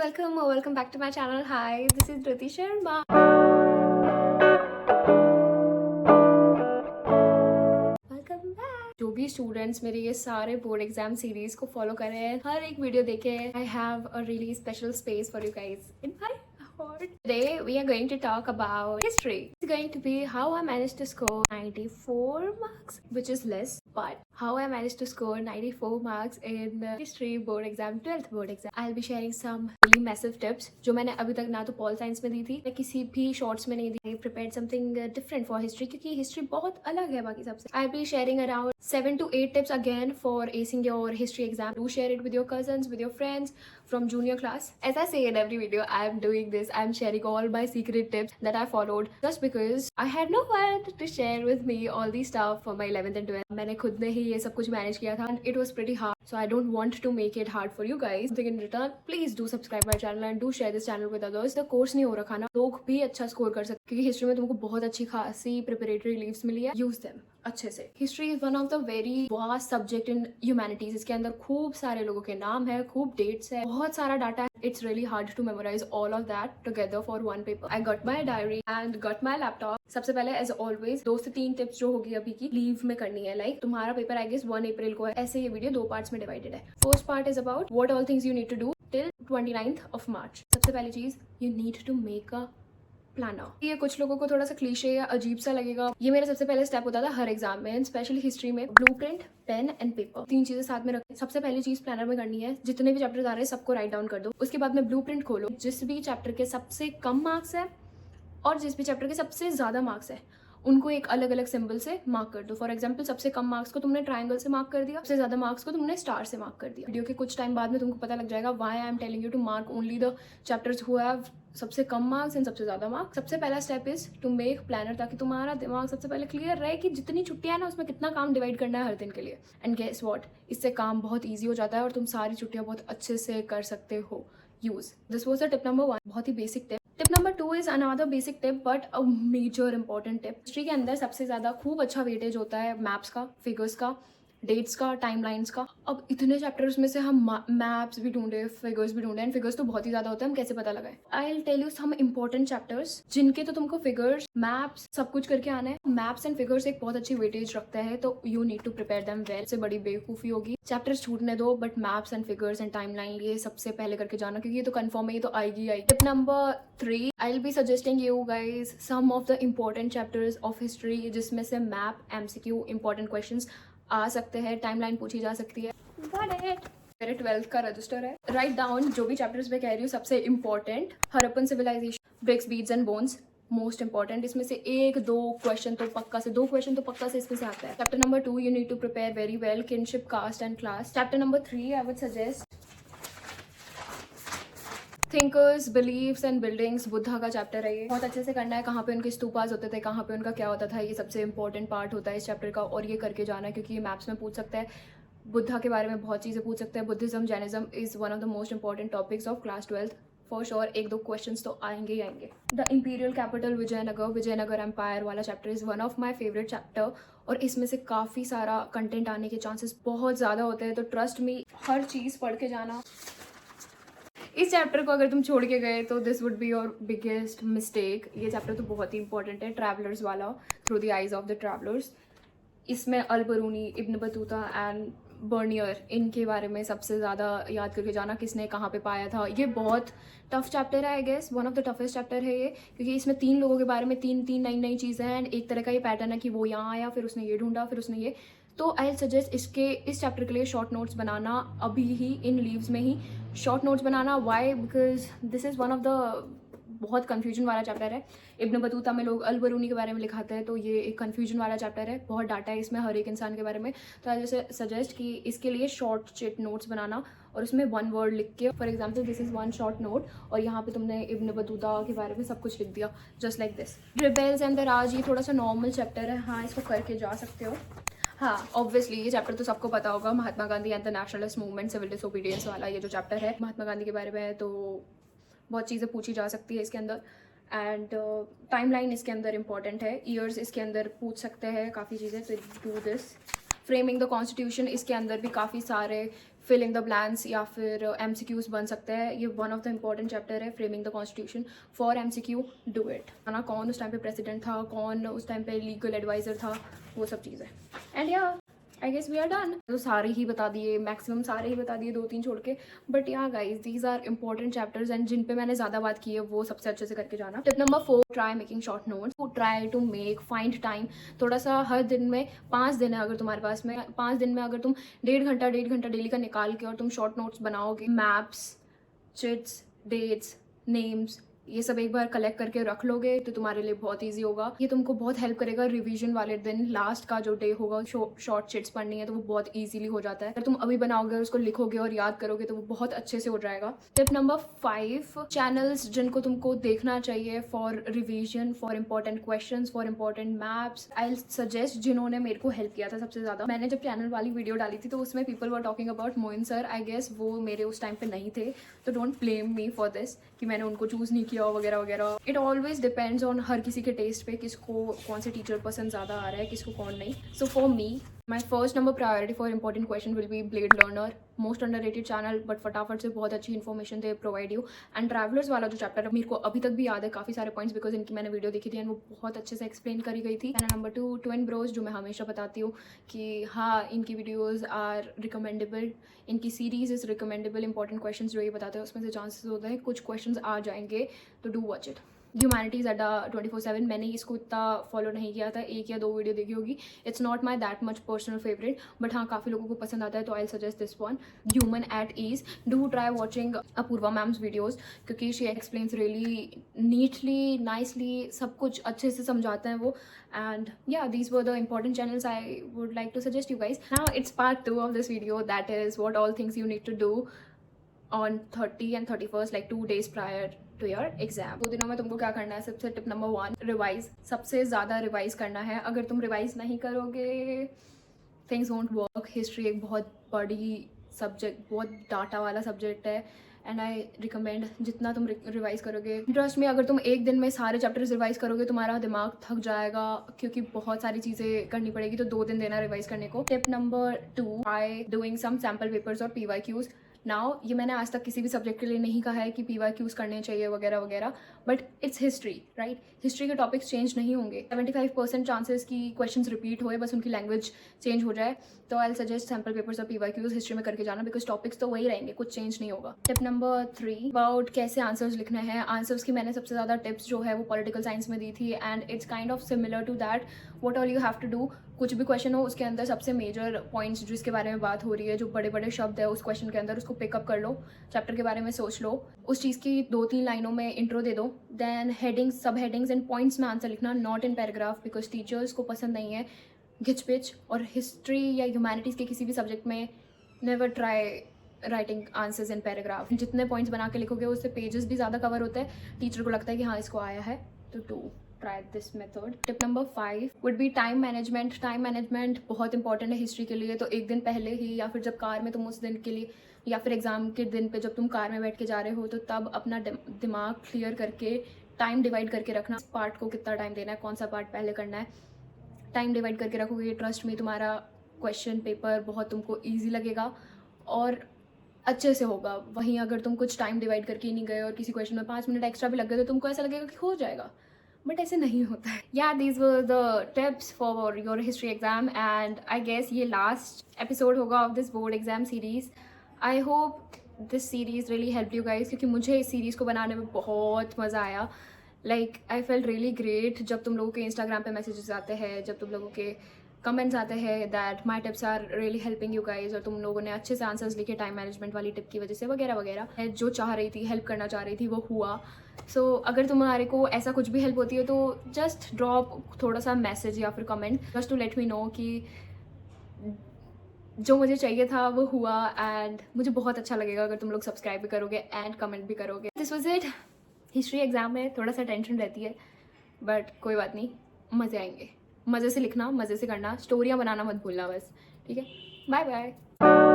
welcome or welcome back to my channel. Hi, this is Dhruti Sharma. Welcome back. जो भी students मेरे ये सारे बोर्ड एग्जाम सीरीज को फॉलो कर रहे हैं, हर एक वीडियो देखे, I have a really special space for you guys in my heart. Today we are going to talk about history. It's going to be how I managed to score 94 marks, which is less, but how I managed to score 94 marks in the history board exam, 12th board exam. I'll be sharing some really massive tips जो मैंने अभी तक ना तो pol science में दी थी, मैं किसी भी शॉर्ट्स में नहीं दी. I prepared something different for history क्योंकि history बहुत अलग है बाकी सबसे. I'll be sharing around 7 to 8 tips again for acing your history exam. Do share it with your cousins, with your friends from junior class. As I say in every video, I'm doing this. I'm sharing all my secret tips that I followed just because I had no one to share with me all these stuff for my 11th and 12th. मैंने खुद ने ही ये सब कुछ manage किया था and it was pretty hard. So I don't want to make it hard for you guys. Something in return, please do subscribe my channel and do share this channel with others. The course नहीं हो रखा ना, लोग भी अच्छा score कर सकते क्योंकि हिस्ट्री में तुमको बहुत अच्छी खासी प्रिपरेटरी लीव्स मिली है. यूज देम अच्छे से. History is one of the very vast subject in humanities. इसके अंदर खूब सारे लोगों के नाम है, खूब डेट्स है, बहुत सारा डाटा है. It's really hard to memorize all of that together for one paper. I got my diary and got my laptop. सबसे पहले एज ऑलवेज 2 से 3 टिप्स जो होगी अभी की लीव में करनी है. लाइक तुम्हारा पेपर आई गेस 1 अप्रैल को है, ऐसे ये वीडियो 2 पार्ट्स में डिवाइडेड है. First part is about what all things you need to do till 29th of March. सबसे पहली चीज, you need to make a planner. ये कुछ लोगों को थोड़ा सा क्लीशे या अजीब सा लगेगा. ये मेरा सबसे पहले स्टेप होता था हर एग्जाम में, स्पेशली हिस्ट्री में. ब्लूप्रिंट, पेन एंड पेपर, 3 चीजें साथ में रखें. सबसे पहली चीज प्लानर में करनी है, जितने भी चैप्टर्स आ रहे हैं सबको राइट डाउन कर दो. उसके बाद में ब्लूप्रिंट खोलो. जिस भी चैप्टर के सबसे कम मार्क्स है और जिस भी चैप्टर के सबसे ज्यादा मार्क्स है उनको एक अलग अलग सिंबल से मार्क कर दो. फॉर एग्जाम्पल, सबसे कम मार्क्स को तुमने ट्रायंगल से मार्क कर दिया, सबसे ज्यादा मार्क्स को तुमने स्टार से मार्क कर दिया. वीडियो के कुछ टाइम बाद में तुमको पता लग जाएगा why I am telling you to mark only the chapters who have सबसे कम मार्क्स एंड सबसे ज्यादा मार्क्स. सबसे पहला step is to make planner, ताकि तुम्हारा दिमाग सबसे पहले क्लियर रहे कि जितनी छुट्टियां है ना उसमें कितना काम डिवाइड करना है हर दिन के लिए. एंड गेस व्हाट, इससे काम बहुत ईजी हो जाता है और तुम सारी छुट्टियां बहुत अच्छे से कर सकते हो. Use this was the tip number 1, बहुत ही basic tip. Tip number 2 is another basic tip but a major important tip. History के अंदर सबसे ज्यादा खूब अच्छा वेटेज होता है मैप्स का, फिगर्स का, डेट्स का, टाइमलाइंस का. अब इतने चैप्टर्स में से हम मैप्स भी ढूंढे, फिगर्स भी ढूंढे, एंड फिगर्स तो बहुत ही ज्यादा होते हैं, हम कैसे पता लगाए. I will tell you some important chapters जिनके तो तुमको फिगर्स, मैप्स सब कुछ करके आना है. मैप्स एंड फिगर्स एक बहुत अच्छी वेटेज रखता है, तो you need to prepare them well. से बड़ी बेवकूफी होगी चैप्टर्स छूटने दो, but maps and figures and timeline ये सबसे पहले करके जाना, क्योंकि ये तो कंफर्म है, ये तो आएगी आएगी. Tip number 3, I will be suggesting you guys some of the important chapters of history जिसमें से मैप, एमसीक्यू, इंपॉर्टेंट क्वेश्चंस आ सकते हैं, टाइमलाइन पूछी जा सकती है. मेरे 12th का रजिस्टर है. राइट डाउन जो भी चैप्टर्स मैं कह रही हूँ सबसे important. Harappan civilization, bricks, beads and bones, most important. इसमें से 1-2 क्वेश्चन तो पक्का से, 2 क्वेश्चन तो पक्का से इसमें से आता है. Chapter number 2 you need to prepare very well, kinship, caste and class. Chapter number 3 I would suggest thinkers, beliefs and buildings. Buddha का चैप्टर है ये, बहुत अच्छे से करना है. कहाँ पे उनके स्तूपास होते थे, कहाँ पे उनका क्या होता था, ये सबसे इंपॉर्टेंट पार्ट होता है इस चैप्टर का, और ये करके जाना है क्योंकि ये मैप्स में पूछ सकता है. बुद्धा के बारे में बहुत चीज़ें पूछ सकते हैं. Buddhism, Jainism is one of the most important topics of class 12th for sure. 1-2 questions तो आएंगे ही आएंगे. The imperial capital Vijayanagar, Vijayanagar empire वाला chapter is one of my favourite chapter, और इसमें से काफ़ी सारा कंटेंट आने के चांसेस बहुत ज़्यादा होते हैं, तो ट्रस्ट मी हर चीज़ पढ़ के जाना. इस चैप्टर को अगर तुम छोड़ के गए तो this would be your biggest mistake. ये चैप्टर तो बहुत ही इंपॉर्टेंट है, ट्रैवलर्स वाला, through the eyes of the travellers. इसमें Al Biruni, Ibn Battuta and Bernier, इनके बारे में सबसे ज़्यादा याद करके जाना, किसने कहाँ पे पाया था. ये बहुत टफ चैप्टर है, I guess one of the toughest chapter है ये, क्योंकि इसमें 3 लोगों के बारे में 3 नई चीज़ें हैं, एंड एक तरह का ये पैटर्न है कि वो यहाँ आया, फिर उसने ये ढूंढा, फिर उसने ये. तो आई विल सजेस्ट इस चैप्टर के लिए शॉर्ट नोट्स बनाना अभी ही, इन लीव्स में ही शॉर्ट नोट्स बनाना. Why? Because this is one of the बहुत कन्फ्यूजन वाला चैप्टर है. इब्न बतूता में लोग अल बरूनी के बारे में लिखाते हैं, तो ये एक कन्फ्यूजन वाला चैप्टर है, बहुत डाटा है इसमें हर एक इंसान के बारे में. तो आई जैसे सजेस्ट कि इसके लिए शॉर्ट चिट नोट्स बनाना और उसमें 1 वर्ड लिख के, for example this is 1 short note, और यहाँ पे तुमने इब्न बतूता के बारे में सब कुछ लिख दिया, just like this. Rebels and the Raj, ये थोड़ा सा नॉर्मल चैप्टर है, हाँ इसको करके जा सकते हो. हाँ ऑब्वियसली ये चैप्टर तो सबको पता होगा, Mahatma Gandhi and the nationalist movement, civil disobedience वाला ये जो चैप्टर है महात्मा गांधी के बारे में है, तो बहुत चीज़ें पूछी जा सकती है इसके अंदर. एंड टाइमलाइन इसके अंदर इंपॉर्टेंट है, ईयर्स इसके अंदर पूछ सकते हैं काफ़ी चीज़ें, तो do this. Framing the constitution, इसके अंदर भी काफ़ी सारे फिल इन द ब्लैंक्स या फिर MCQs बन सकते हैं। ये one of the important chapter है, framing the constitution for MCQ, do it. ना कौन उस टाइम पे प्रेसिडेंट था, कौन उस टाइम पे लीगल एडवाइज़र था, वो सब चीज़ें। एंड या I guess we are done. तो सारे ही बता दिए, मैक्सिमम सारे ही बता दिए, 2-3 छोड़ के। But yeah guys, these are important chapters and जिन पे मैंने ज़्यादा बात की है वो सबसे अच्छे से करके जाना। Tip number 4, try making short notes. Try to make, find time, थोड़ा सा हर दिन में 5 दिन है अगर तुम्हारे पास में, 5 दिन में अगर तुम 1.5 घंटा डेली का निकाल के और तुम शॉर्ट नोट्स बनाओगे, मैप्स, चिट्स, डेट्स, नेम्स, ये सब एक बार कलेक्ट करके रख लोगे तो तुम्हारे लिए बहुत इजी होगा। ये तुमको बहुत हेल्प करेगा रिवीजन वाले दिन, लास्ट का जो डे होगा शॉर्ट चिट्स पढ़नी है तो वो बहुत इजीली हो जाता है। अगर तुम अभी बनाओगे, उसको लिखोगे और याद करोगे तो वो बहुत अच्छे से हो जाएगा। टिप नंबर 5, चैनल्स जिनको तुमको देखना चाहिए for revision, for important questions, for important maps. I suggest जिन्होंने मेरे को हेल्प किया था सबसे ज़्यादा। मैंने जब चैनल वाली वीडियो डाली थी तो उसमें people were talking about Moin sir. I guess वो मेरे उस टाइम पे नहीं थे, तो don't blame me for this कि मैंने उनको चूज़ नहीं किया वगैरह वगैरह। इट ऑलवेज डिपेंड्स ऑन हर किसी के टेस्ट पे, किसको कौन से टीचर पसंद ज़्यादा आ रहा है, किसको कौन नहीं। So for me, my first number priority for important question will be blade learner. Most underrated channel, but फटाफट से बहुत अच्छी information they provide you. And travellers वाला जो चैप्टर है मेरे को अभी तक भी याद है काफ़ी सारे पॉइंट्स, बिकॉज इनकी मैंने वीडियो देखी थी एंड वो बहुत अच्छे से एक्सप्लेन करी गई थी। एंड नंबर 2, ट्विन ब्रोज, जो मैं हमेशा बताती हूँ कि हाँ, इनकी वीडियोज़ आर रिकमेंडेबल, इनकी series is recommendable. Important question जो ये बताते हैं उसमें से चांसेस होते हैं कुछ क्वेश्चन आ जाएंगे, तो डू वॉच इट। ह्यूमैनिटीज़ अड्डा 24/7, मैंने इसको इतना फॉलो नहीं किया था, 1 या 2 वीडियो देखी होगी। It's not my that much personal favourite, but हाँ काफ़ी लोगों को पसंद आता है, तो I suggest this one. Human at ease, do try watching Apoorva ma'am's videos, क्योंकि she explains really neatly, nicely, सब कुछ अच्छे से समझाते हैं वो। And yeah, these were the important channels I would like to suggest you guys. Now it's part 2 of this video, that is what all things you need to do on 30 and 31st, like 2 days prior to your exam. 2 दिनों में तुमको क्या करना है? सबसे tip number 1, revise. सबसे ज़्यादा revise करना है। अगर तुम रिवाइज नहीं करोगे, थिंग्स वोंट वर्क। हिस्ट्री एक बहुत बड़ी सब्जेक्ट, बहुत डाटा वाला सब्जेक्ट है, एंड आई रिकमेंड जितना तुम रिवाइज करोगे, ट्रस्ट में, अगर तुम एक दिन में सारे चैप्टर्स रिवाइज करोगे तुम्हारा दिमाग थक जाएगा, क्योंकि बहुत सारी चीज़ें करनी पड़ेगी, तो 2 दिन देना रिवाइज करने को। Tip number 2, I doing some sample papers और PYQs। नाउ, ये मैंने आज तक किसी भी सब्जेक्ट के लिए नहीं कहा है कि PYQs करने चाहिए वगैरह वगैरह, but it's history, right? History के टॉपिक्स चेंज नहीं होंगे। 75% चांसेस की क्वेश्चंस रिपीट हुए, बस उनकी लैंग्वेज चेंज हो जाए। तो आई सजेस्ट सैम्पल पेपर्स और PYQs हिस्ट्री में करके जाना, बिकॉज टॉपिक्स तो वही रहेंगे, कुछ चेंज नहीं होगा। टिप नंबर 3, अबाउट कैसे आंसर्स लिखने हैं। आंसर्स की मैंने सबसे ज़्यादा टिप्स जो है वो पॉलिटिकल साइंस में दी थी, and it's kind of similar to that. What all you have to do, कुछ भी क्वेश्चन हो उसके अंदर सबसे मेजर पॉइंट्स जिसके बारे में बात हो रही है, जो बड़े बड़े शब्द है उस क्वेश्चन के अंदर, उसको पिकअप कर लो, चैप्टर के बारे में सोच लो, उस चीज़ की 2-3 लाइनों में इंट्रो दे दो, देन हेडिंग्स, सब हेडिंग्स एंड पॉइंट्स में आंसर लिखना, not in paragraph, because teachers को पसंद नहीं है घिच पिच। और हिस्ट्री या ह्यूमैनिटीज़ के किसी भी सब्जेक्ट में never try writing answers in paragraph. जितने पॉइंट्स बना के लिखोगे उससे पेजेस भी ज़्यादा कवर होते हैं, टीचर को लगता है कि हाँ इसको आया है, तो do try this method. Tip number 5 would be time management. Time management बहुत इंपॉर्टेंट है हिस्ट्री के लिए, तो एक दिन पहले ही या फिर जब कार में तुम उस दिन के लिए, या फिर एग्जाम के दिन पे जब तुम कार में बैठ के जा रहे हो, तो तब अपना दिमाग क्लियर करके टाइम डिवाइड करके रखना, पार्ट को कितना टाइम देना है, कौन सा पार्ट पहले करना है, टाइम डिवाइड करके रखोगे, ट्रस्ट में तुम्हारा क्वेश्चन पेपर बहुत तुमको ईजी लगेगा और अच्छे से होगा। वहीं अगर तुम कुछ टाइम डिवाइड करके ही नहीं गए और किसी क्वेश्चन में 5 मिनट एक्स्ट्रा भी लग गए तो तुमको ऐसा लगेगा कि हो जाएगा, बट ऐसे नहीं होता है। Yeah, these were the tips for your history exam, and I guess ये लास्ट एपिसोड होगा of this board exam series. I hope this series really help you guys, क्योंकि मुझे इस सीरीज़ को बनाने में बहुत मज़ा आया। Like I felt really great जब तुम लोगों के इंस्टाग्राम पे मैसेजेस आते हैं, जब तुम लोगों के कमेंट्स आते हैं that my tips are really helping you guys, और तुम लोगों ने अच्छे से आंसर्स लिखे टाइम मैनेजमेंट वाली टिप की वजह से वगैरह वगैरह। मैं जो चाह रही थी, हेल्प करना चाह रही थी, वो हुआ। सो अगर तुम्हारे को ऐसा कुछ भी हेल्प होती है तो जस्ट ड्रॉप थोड़ा सा मैसेज या फिर comment, just to let me know कि जो मुझे चाहिए था वो हुआ, एंड मुझे बहुत अच्छा लगेगा अगर तुम लोग सब्सक्राइब भी करोगे एंड कमेंट भी करोगे। This was it. History exam में थोड़ा सा टेंशन रहती है, बट कोई बात नहीं, मज़े आएंगे। मज़े से लिखना, मज़े से करना, स्टोरियाँ बनाना मत भूलना बस, ठीक है? Bye bye.